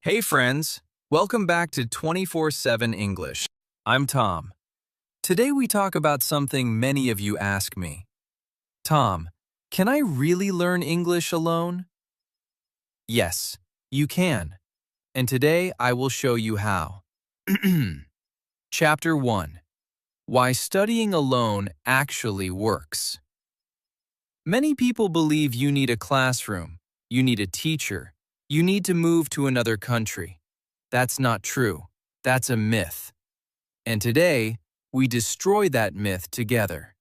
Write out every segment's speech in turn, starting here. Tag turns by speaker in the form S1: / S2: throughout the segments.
S1: Hey friends, welcome back to 24/7 English. I'm Tom. Today we talk about something many of you ask me. Tom, can I really learn English alone? Yes, you can. And today I will show you how. Chapter 1. Why studying alone actually works. Many people believe you need a classroom, you need a teacher, you need to move to another country. That's not true. That's a myth. And today, we destroy that myth together.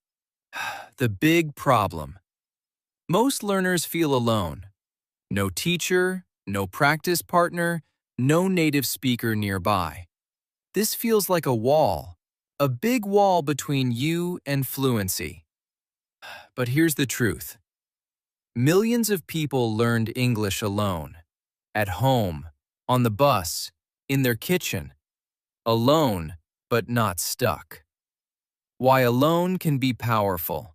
S1: The big problem. Most learners feel alone. No teacher, no practice partner, no native speaker nearby. This feels like a big wall between you and fluency. But here's the truth. Millions of people learned English alone. At home, on the bus, in their kitchen. Alone, but not stuck. Why alone can be powerful.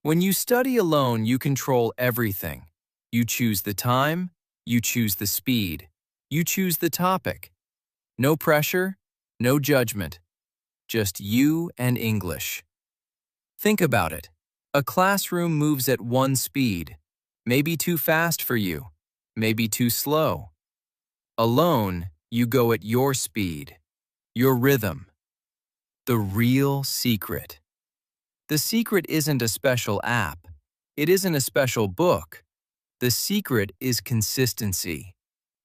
S1: When you study alone, you control everything. You choose the time, you choose the speed, you choose the topic. No pressure, no judgment. Just you and English. Think about it. A classroom moves at one speed. Maybe too fast for you, maybe too slow. Alone, you go at your speed, your rhythm. The real secret. The secret isn't a special app. It isn't a special book. The secret is consistency.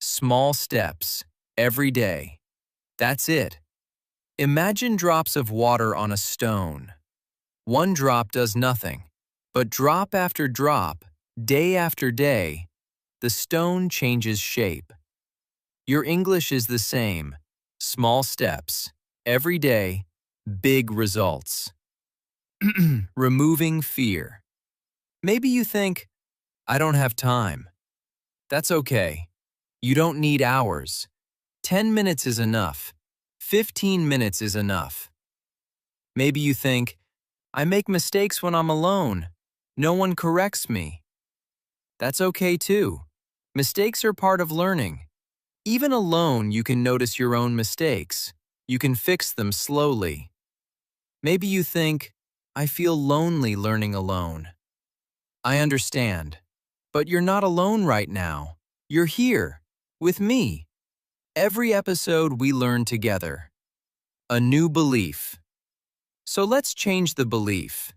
S1: Small steps, every day. That's it. Imagine drops of water on a stone. One drop does nothing, but drop after drop, day after day, the stone changes shape. Your English is the same. Small steps, every day, big results. Removing fear. Maybe you think, I don't have time. That's okay. You don't need hours. 10 minutes is enough. 15 minutes is enough. Maybe you think, I make mistakes when I'm alone. No one corrects me. That's okay too. Mistakes are part of learning. Even alone, you can notice your own mistakes. You can fix them slowly. Maybe you think, I feel lonely learning alone. I understand. But you're not alone right now. You're here, with me. Every episode we learn together. A new belief. So let's change the belief.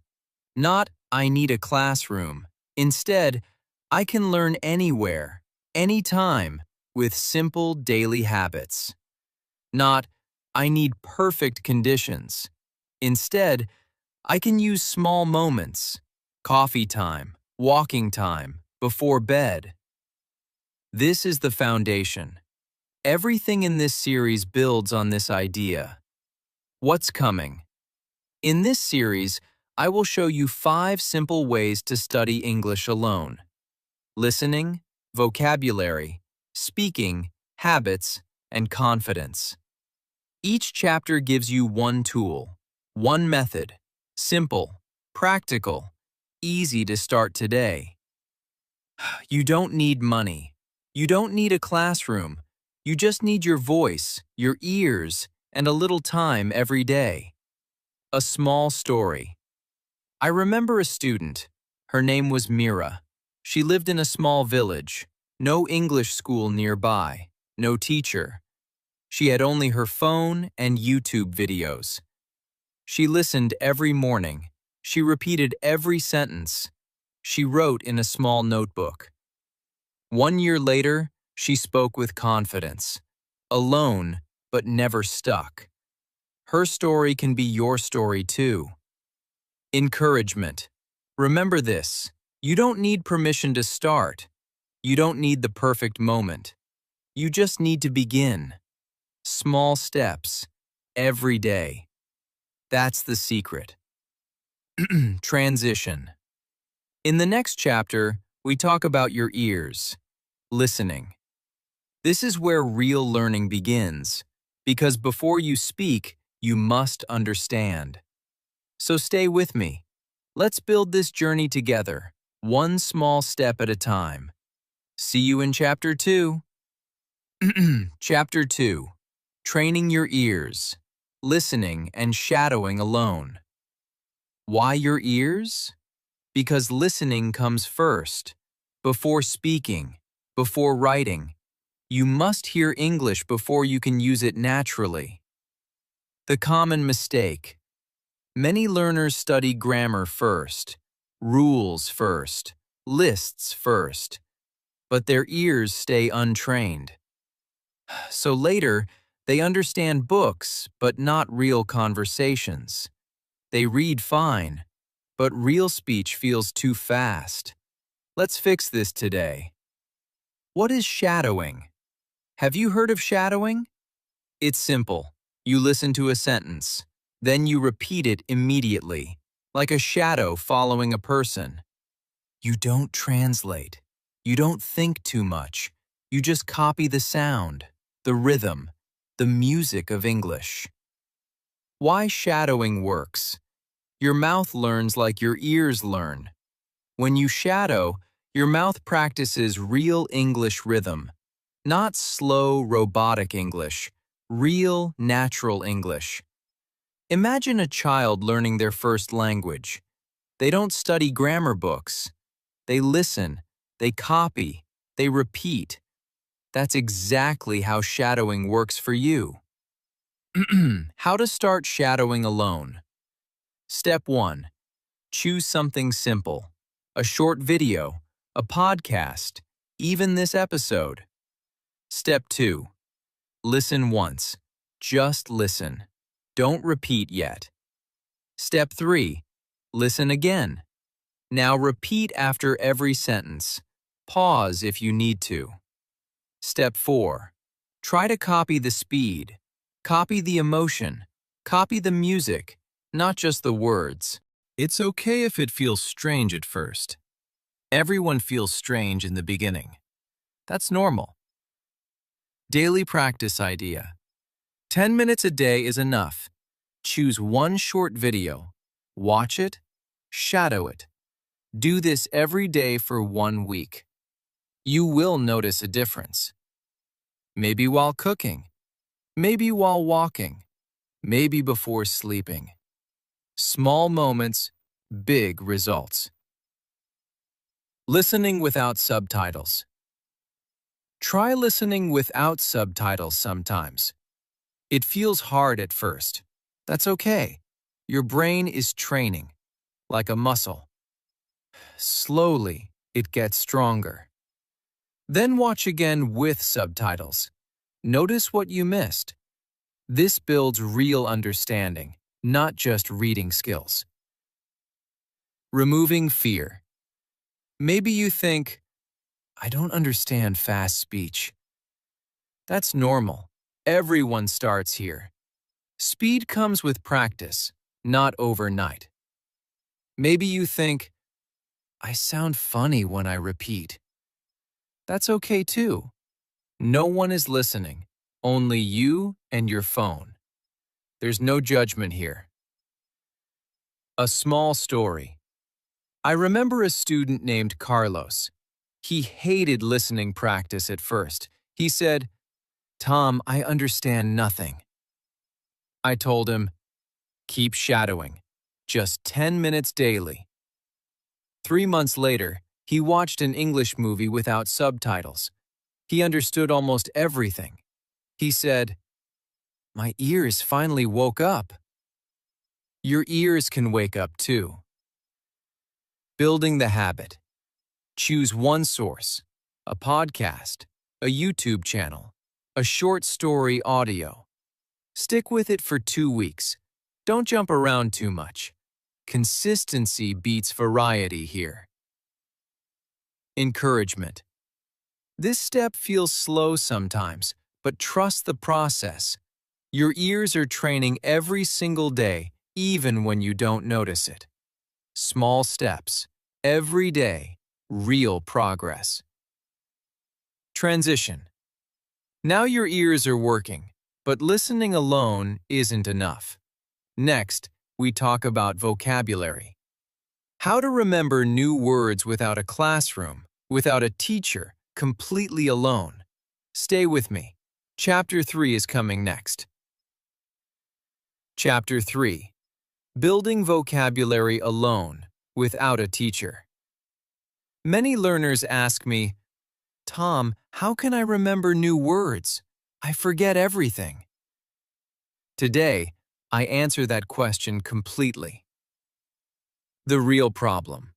S1: Not, I need a classroom. Instead, I can learn anywhere, anytime, with simple daily habits. Not, I need perfect conditions. Instead, I can use small moments, coffee time, walking time, before bed. This is the foundation. Everything in this series builds on this idea. What's coming? In this series, I will show you 5 simple ways to study English alone. Listening, vocabulary, speaking, habits, and confidence. Each chapter gives you one tool, one method, simple, practical, easy to start today. You don't need money. You don't need a classroom. You just need your voice, your ears, and a little time every day. A small story. I remember a student. Her name was Mira. She lived in a small village. No English school nearby. No teacher. She had only her phone and YouTube videos. She listened every morning. She repeated every sentence. She wrote in a small notebook. 1 year later, she spoke with confidence. Alone, but never stuck. Her story can be your story too. Encouragement. Remember this. You don't need permission to start. You don't need the perfect moment. You just need to begin. Small steps, every day. That's the secret. Transition. In the next chapter, we talk about your ears. Listening. This is where real learning begins, because before you speak, you must understand. So stay with me. Let's build this journey together, one small step at a time. See you in Chapter 2. Chapter 2. Training your ears. Listening and shadowing alone. Why your ears? Because listening comes first. Before speaking, before writing. You must hear English before you can use it naturally. The common mistake. Many learners study grammar first, rules first, lists first, but their ears stay untrained. So later, they understand books, but not real conversations. They read fine, but real speech feels too fast. Let's fix this today. What is shadowing? Have you heard of shadowing? It's simple. You listen to a sentence, then you repeat it immediately, like a shadow following a person. You don't translate. You don't think too much. You just copy the sound, the rhythm, the music of English. Why shadowing works? Your mouth learns like your ears learn. When you shadow, your mouth practices real English rhythm, not slow, robotic English, real, natural English. Imagine a child learning their first language. They don't study grammar books. They listen, they copy, they repeat. That's exactly how shadowing works for you. How to start shadowing alone. Step 1. Choose something simple. A short video, a podcast, even this episode. Step 2. Listen once. Just listen. Don't repeat yet. Step 3. Listen again. Now repeat after every sentence. Pause if you need to. Step 4. Try to copy the speed. Copy the emotion. Copy the music, not just the words. It's okay if it feels strange at first. Everyone feels strange in the beginning. That's normal. Daily practice idea. 10 minutes a day is enough. Choose one short video. Watch it. Shadow it. Do this every day for 1 week. You will notice a difference. Maybe while cooking. Maybe while walking. Maybe before sleeping. Small moments, big results. Listening without subtitles. Try listening without subtitles sometimes. It feels hard at first. That's okay. Your brain is training, like a muscle. Slowly, it gets stronger. Then watch again with subtitles. Notice what you missed. This builds real understanding, not just reading skills. Removing fear. Maybe you think, I don't understand fast speech. That's normal. Everyone starts here. Speed comes with practice, not overnight. Maybe you think, I sound funny when I repeat. That's okay too. No one is listening, only you and your phone. There's no judgment here. A small story. I remember a student named Carlos. He hated listening practice at first. He said, Tom, I understand nothing. I told him, keep shadowing, just 10 minutes daily. 3 months later, he watched an English movie without subtitles. He understood almost everything. He said, my ears finally woke up. Your ears can wake up too. Building the habit. Choose one source, a podcast, a YouTube channel, a short story audio. Stick with it for 2 weeks. Don't jump around too much. Consistency beats variety here. Encouragement. This step feels slow sometimes, but trust the process. Your ears are training every single day, even when you don't notice it. Small steps, every day, real progress. Transition. Now your ears are working, but listening alone isn't enough. Next, we talk about vocabulary. How to remember new words without a classroom, without a teacher, completely alone. Stay with me. Chapter 3 is coming next. Chapter 3. Building vocabulary alone, without a teacher. Many learners ask me, Tom, how can I remember new words? I forget everything. Today, I answer that question completely. The real problem.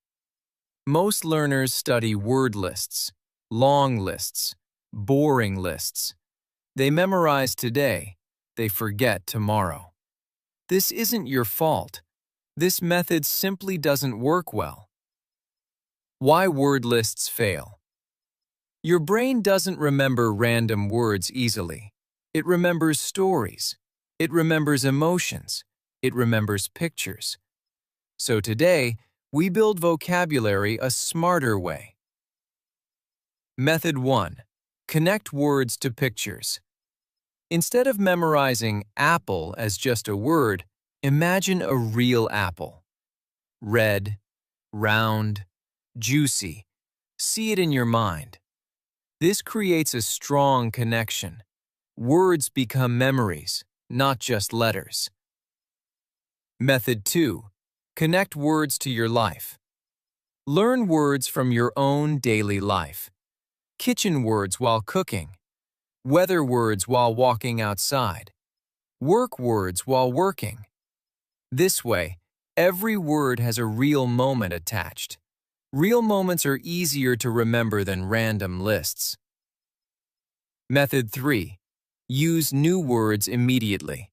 S1: Most learners study word lists, long lists, boring lists. They memorize today, they forget tomorrow. This isn't your fault. This method simply doesn't work well. Why word lists fail? Your brain doesn't remember random words easily. It remembers stories. It remembers emotions. It remembers pictures. So today, we build vocabulary a smarter way. Method 1. Connect words to pictures. Instead of memorizing apple as just a word, imagine a real apple. Red, round, juicy. See it in your mind. This creates a strong connection. Words become memories, not just letters. Method 2. Connect words to your life. Learn words from your own daily life. Kitchen words while cooking. Weather words while walking outside. Work words while working. This way, every word has a real moment attached. Real moments are easier to remember than random lists. Method 3. Use new words immediately.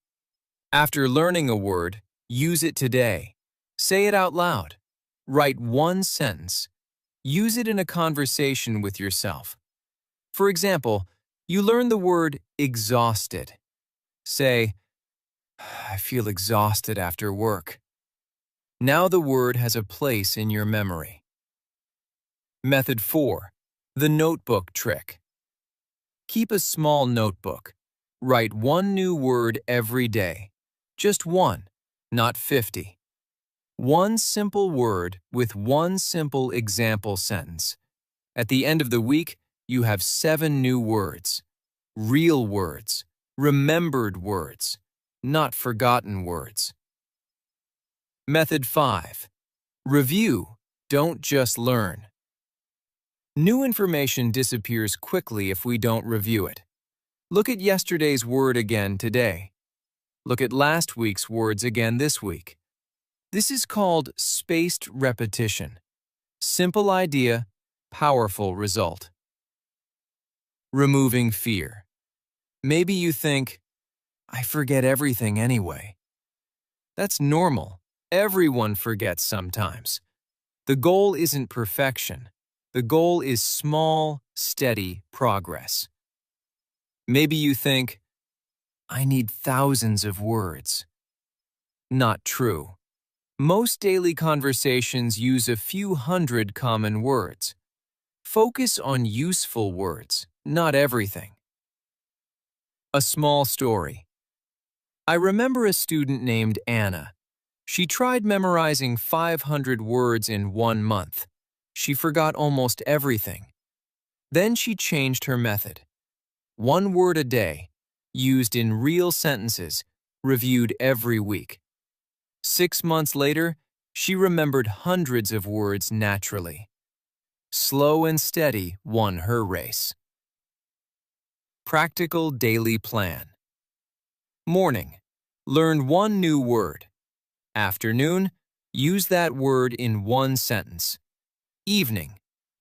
S1: After learning a word, use it today. Say it out loud. Write one sentence. Use it in a conversation with yourself. For example, you learn the word exhausted. Say, I feel exhausted after work. Now the word has a place in your memory. Method 4. The notebook trick. Keep a small notebook. Write one new word every day. Just one, not 50. One simple word with one simple example sentence. At the end of the week, you have 7 new words. Real words, remembered words, not forgotten words. Method 5. Review, don't just learn. New information disappears quickly if we don't review it. Look at yesterday's word again today. Look at last week's words again this week. This is called spaced repetition. Simple idea, powerful result. Removing fear. Maybe you think, I forget everything anyway. That's normal. Everyone forgets sometimes. The goal isn't perfection. The goal is small, steady progress. Maybe you think, I need thousands of words. Not true. Most daily conversations use a few hundred common words. Focus on useful words, not everything. A small story. I remember a student named Anna. She tried memorizing 500 words in 1 month. She forgot almost everything. Then she changed her method. 1 word a day, used in real sentences, reviewed every week. 6 months later, she remembered hundreds of words naturally. Slow and steady won her race. Practical daily plan. Morning. Learn 1 new word. Afternoon. Use that word in 1 sentence. Evening.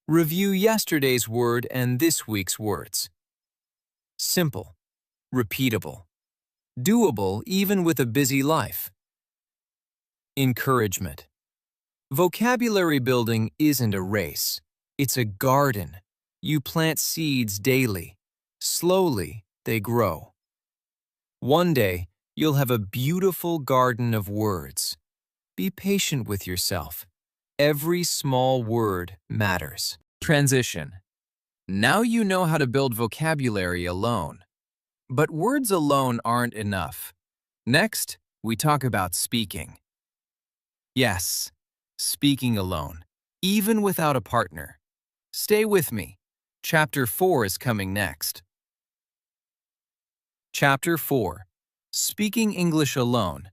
S1: Review yesterday's word and this week's words. Simple. Repeatable. Doable even with a busy life. Encouragement. Vocabulary building isn't a race. It's a garden. You plant seeds daily. Slowly, they grow. One day, you'll have a beautiful garden of words. Be patient with yourself. Every small word matters. Transition. Now you know how to build vocabulary alone. But words alone aren't enough. Next, we talk about speaking. Yes, speaking alone, even without a partner. Stay with me. Chapter 4 is coming next. Chapter 4. Speaking English Alone.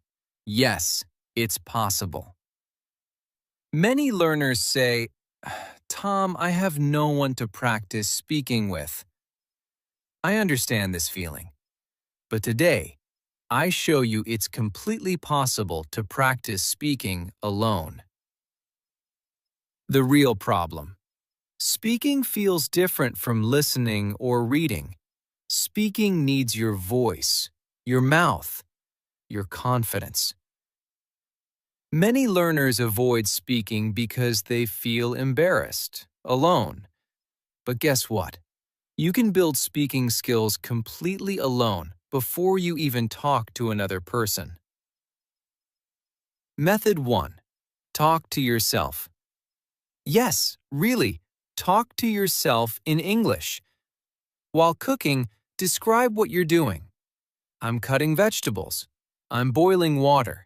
S1: Yes, it's possible. Many learners say, Tom, I have no one to practice speaking with. I understand this feeling, but today, I show you it's completely possible to practice speaking alone. The real problem. Speaking feels different from listening or reading. Speaking needs your voice, your mouth, your confidence. Many learners avoid speaking because they feel embarrassed, alone. But guess what? You can build speaking skills completely alone before you even talk to another person. Method 1. Talk to yourself. Yes, really, talk to yourself in English. While cooking, describe what you're doing. I'm cutting vegetables. I'm boiling water.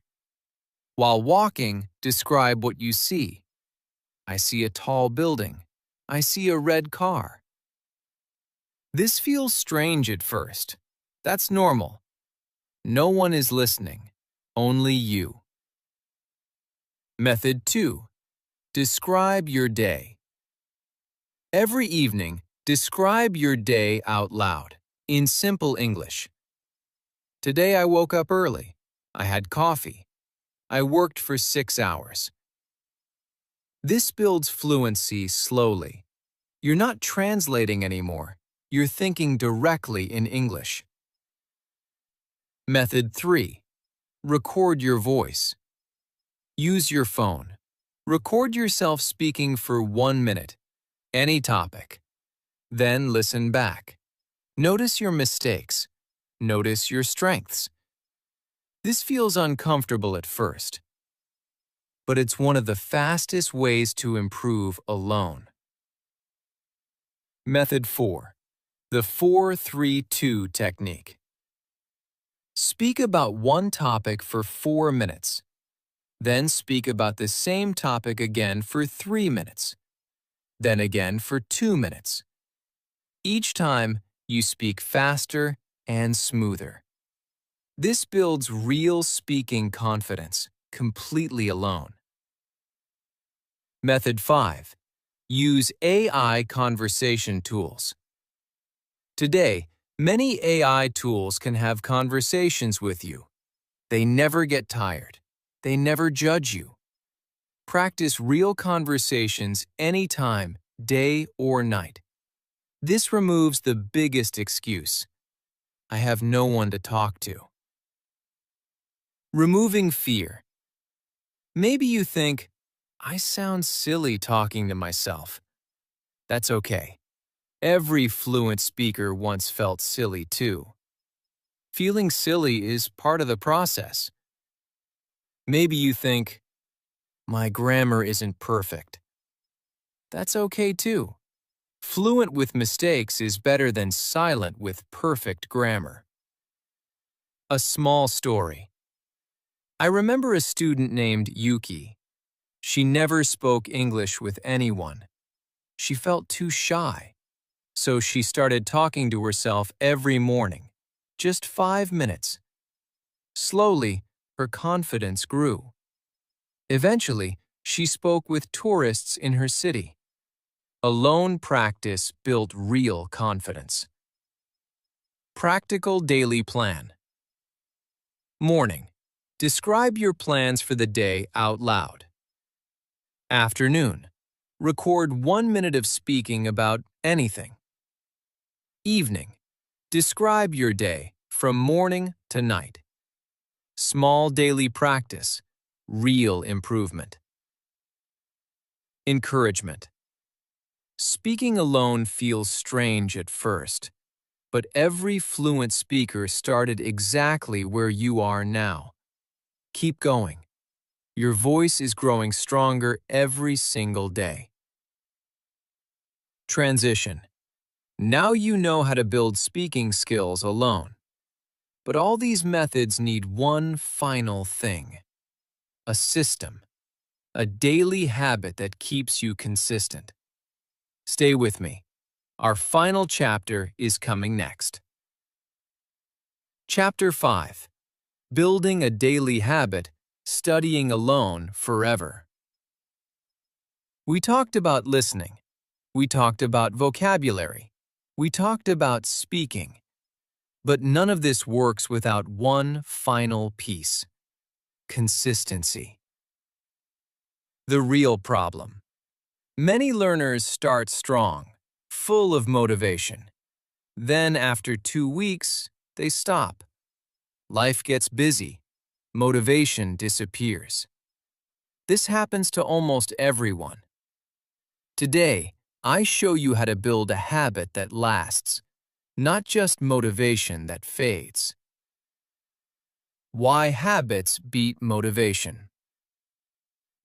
S1: While walking, describe what you see. I see a tall building. I see a red car. This feels strange at first. That's normal. No one is listening, only you. Method 2. Describe your day. Every evening, describe your day out loud, in simple English. Today I woke up early. I had coffee. I worked for 6 hours. This builds fluency slowly. You're not translating anymore. You're thinking directly in English. Method 3. Record your voice. Use your phone. Record yourself speaking for 1 minute, any topic. Then listen back. Notice your mistakes. Notice your strengths. This feels uncomfortable at first, but it's one of the fastest ways to improve alone. Method 4. The 4-3-2 technique. Speak about one topic for 4 minutes. Then speak about the same topic again for 3 minutes. Then again for 2 minutes. Each time, you speak faster and smoother. This builds real speaking confidence, completely alone. Method 5. Use AI conversation tools. Today, many AI tools can have conversations with you. They never get tired. They never judge you. Practice real conversations anytime, day or night. This removes the biggest excuse. I have no one to talk to. Removing fear. Maybe you think, I sound silly talking to myself. That's okay. Every fluent speaker once felt silly too. Feeling silly is part of the process. Maybe you think, my grammar isn't perfect. That's okay too. Fluent with mistakes is better than silent with perfect grammar. A small story. I remember a student named Yuki. She never spoke English with anyone. She felt too shy. So she started talking to herself every morning, just 5 minutes. Slowly, her confidence grew. Eventually, she spoke with tourists in her city. Alone practice built real confidence. Practical daily plan. Morning. Describe your plans for the day out loud. Afternoon. Record 1 minute of speaking about anything. Evening. Describe your day from morning to night. Small daily practice. Real improvement. Encouragement. Speaking alone feels strange at first, but every fluent speaker started exactly where you are now. Keep going. Your voice is growing stronger every single day. Transition. Now you know how to build speaking skills alone. But all these methods need one final thing: a system, a daily habit that keeps you consistent. Stay with me. Our final chapter is coming next. Chapter 5. Building a Daily Habit, Studying Alone Forever. We talked about listening. We talked about vocabulary. We talked about speaking. But none of this works without one final piece: consistency. The real problem. Many learners start strong, full of motivation. Then, after 2 weeks, they stop. Life gets busy. Motivation disappears. This happens to almost everyone. Today, I show you how to build a habit that lasts, not just motivation that fades. Why habits beat motivation.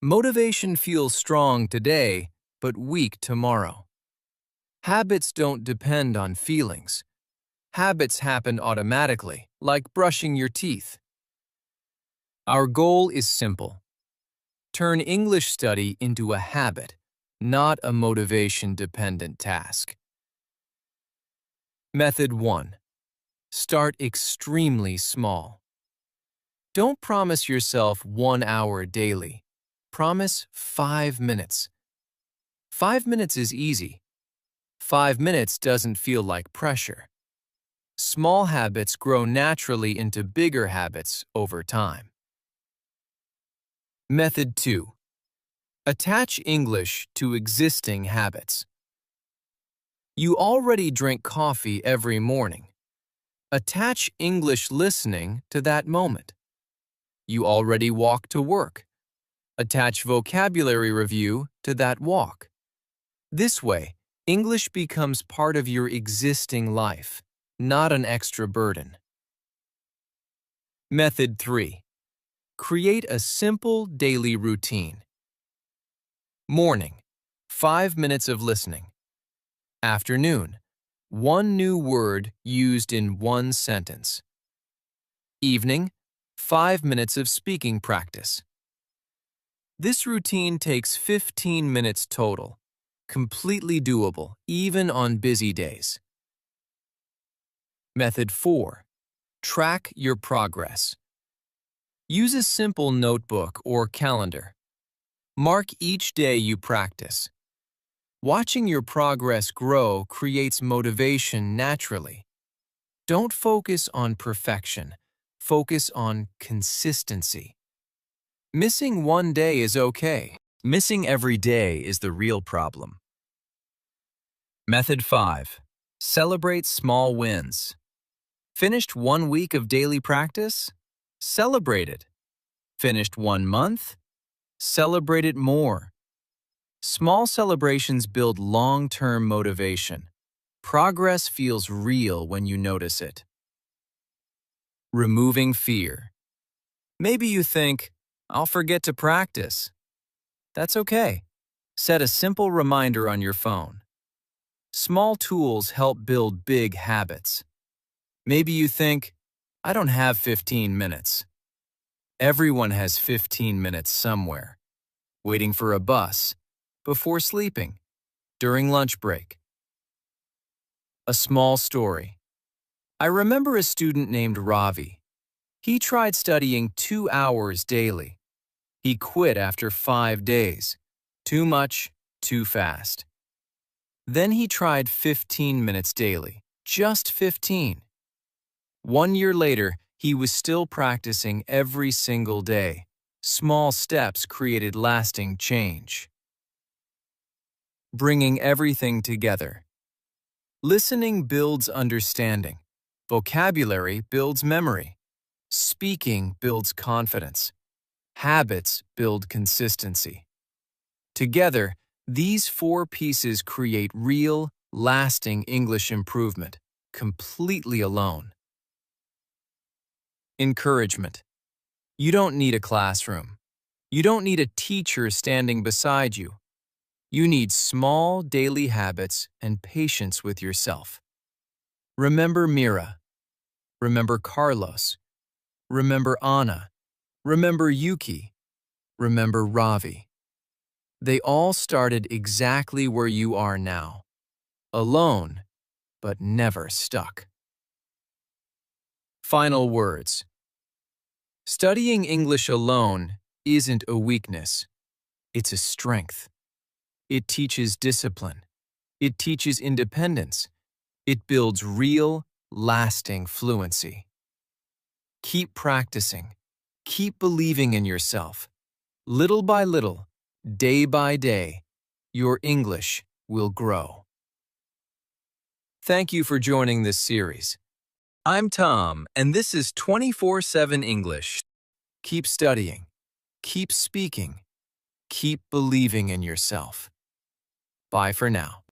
S1: Motivation feels strong today, but weak tomorrow. Habits don't depend on feelings. Habits happen automatically, like brushing your teeth. Our goal is simple. Turn English study into a habit, not a motivation-dependent task. Method 1. Start extremely small. Don't promise yourself 1 hour daily. Promise 5 minutes. 5 minutes is easy. 5 minutes doesn't feel like pressure. Small habits grow naturally into bigger habits over time. Method 2. Attach English to existing habits. You already drink coffee every morning. Attach English listening to that moment. You already walk to work. Attach vocabulary review to that walk. This way, English becomes part of your existing life, not an extra burden. Method 3. Create a simple daily routine. Morning, 5 minutes of listening. Afternoon, 1 new word used in 1 sentence. Evening, 5 minutes of speaking practice. This routine takes 15 minutes total, completely doable even on busy days. Method 4. Track your progress. Use a simple notebook or calendar. Mark each day you practice. Watching your progress grow creates motivation naturally. Don't focus on perfection. Focus on consistency. Missing 1 day is okay. Missing every day is the real problem. Method 5. Celebrate small wins. Finished 1 week of daily practice? Celebrate it. Finished 1 month? Celebrate it more. Small celebrations build long-term motivation. Progress feels real when you notice it. Removing fear. Maybe you think, I'll forget to practice. That's okay. Set a simple reminder on your phone. Small tools help build big habits. Maybe you think, I don't have 15 minutes. Everyone has 15 minutes somewhere. Waiting for a bus, before sleeping, during lunch break. A small story. I remember a student named Ravi. He tried studying 2 hours daily. He quit after 5 days. Too much, too fast. Then he tried 15 minutes daily, just 15. 1 year later, he was still practicing every single day. Small steps created lasting change. Bringing everything together. Listening builds understanding. Vocabulary builds memory. Speaking builds confidence. Habits build consistency. Together, these 4 pieces create real, lasting English improvement, completely alone. Encouragement. You don't need a classroom. You don't need a teacher standing beside you. You need small daily habits and patience with yourself. Remember Mira. Remember Carlos. Remember Anna. Remember Yuki. Remember Ravi. They all started exactly where you are now. Alone, but never stuck. Final words. Studying English alone isn't a weakness. It's a strength. It teaches discipline. It teaches independence. It builds real, lasting fluency. Keep practicing. Keep believing in yourself. Little by little, day by day, your English will grow. Thank you for joining this series. I'm Tom, and this is 24/7 English. Keep studying. Keep speaking. Keep believing in yourself. Bye for now.